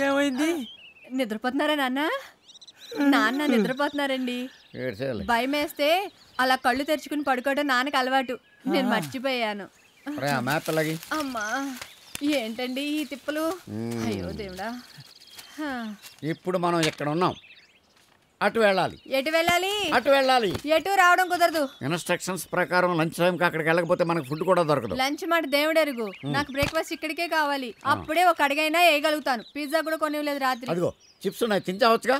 ఏమైంది? నిద్రపోతున్నారా నాన్న? నాన్న నిద్రపోతున్నారండి. భయం వేస్తే అలా కళ్ళు తెరుచుకుని పడుకోవడం నాన్నకు అలవాటు. నేను మర్చిపోయాను. అమ్మా ఏంటండి ఈ తిప్పలు? అయ్యో దేవుడా. ఇప్పుడు మనం ఇక్కడ ఉన్నాం, అటు వెళ్ళాలి. ఎటు వెళ్ళాలి? అటు వెళ్ళాలి. ఎటు రావడం కుదరదు. ఇన్స్ట్రక్షన్స్ ప్రకారం లంచ్ టైంకి అక్కడికి వెళ్ళకపోతే మనకు ఫుడ్ కూడా దొరకదు. లంచ్ మాట దేవుడు ఎరుగు. నాకు బ్రేక్ఫాస్ట్ ఇక్కడికే కావాలి. అప్పుడే ఒక అడిగైనా వేయగలుగుతాను. పిజ్జా కూడా కొనివ్వలేదు రాత్రి. అదిగో చిప్స్ ఉన్నాయి, తింటావచ్చుగా.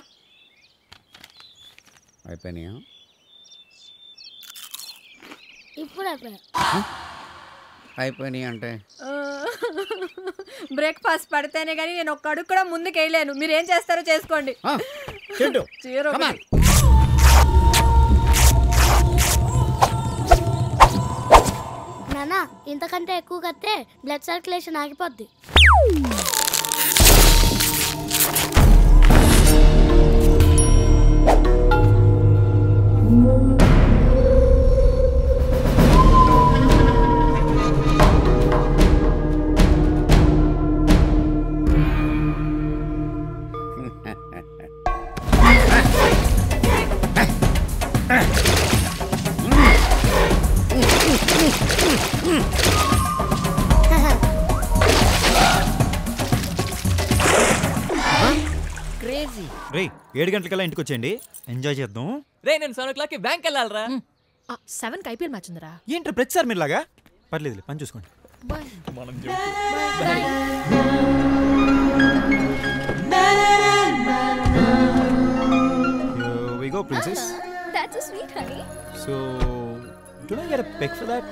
అయిపోయినాయా? ఇప్పుడు అయిపోయినాయి అంటే బ్రేక్ఫాస్ట్ పడితేనే కానీ నేను ఒక్క అడుగు కూడా ముందుకు వేయలేను. మీరేం చేస్తారో చేసుకోండి. నానా ఇంతకంటే ఎక్కువ కడితే బ్లడ్ సర్క్యులేషన్ ఆగిపోద్ది. రే 7 గంటలకల్లా ఇంటికి వచ్చేయండి, ఎంజాయ్ చేద్దాం. రే నేను 7 o'clock బ్యాంక్ వెళ్ళాలరా. 7కి ఐపీఎల్ మ్యాచ్ ఉందిరా. ఏంట్రా ప్రతిసారి మీరులాగా? పర్లేదు పని చూసుకోండి. Here we go, princess. That's so sweet, honey. So, do I get a peck for that?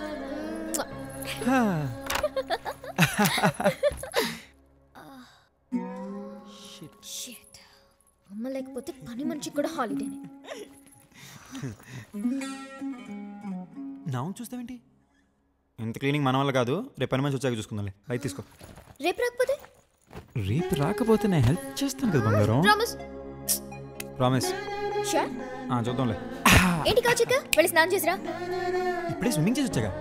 Shit. అమ్మ లేకపోతే పని మనిషి కూడా హాలిడేనే. నా చూస్తావేంటి? ఇంత క్లీనింగ్ మన వల్ల కాదు, రేపు పని మనిషి వచ్చాక చూసుకుందాంలే. బయట తీసుకో. రేపు రాకపోతే? రేపు రాకపోతే నేను హెల్ప్ చేస్తాను కదా బంగారం. ప్రామిస్. షూర్. చూద్దాంలే. ఏంటి కాచిక? వెళ్ళి స్నానం చేసిరా. ఇప్పుడే స్విమ్మింగ్ చేసి వచ్చాగా.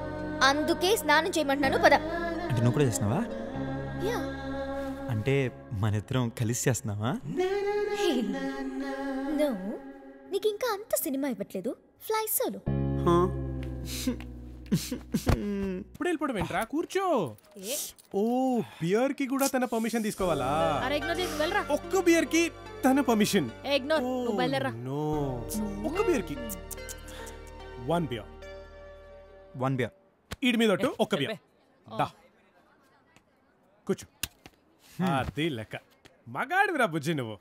అందుకే స్నానం చేయమంటున్నాను, పద. అంటే నువ్వు కూడా చేస్తున్నావా? యా. అంటే మన ఇద్దరం కలిసి చేస్తున్నావా? నో, నీకు ఇంకా అంత సినిమా ఇవ్వట్లేదు. Fly solo. ఇప్పుడు వెళ్ళిపోవడం ఏంట్రా? కూర్చో. ఓ బియర్ కి కూడా తన పర్మిషన్ తీసుకోవాలా? ఒక్క బియర్ కి తన పర్మిషన్? నో, ఒక్క బియర్ కి 1 బియర్. 1 బియర్. ఈడి మీద ఒక్క బియర్. దా కూర్చో. అది లెక్క. మగాడివిరా బుజ్జి నువ్వు.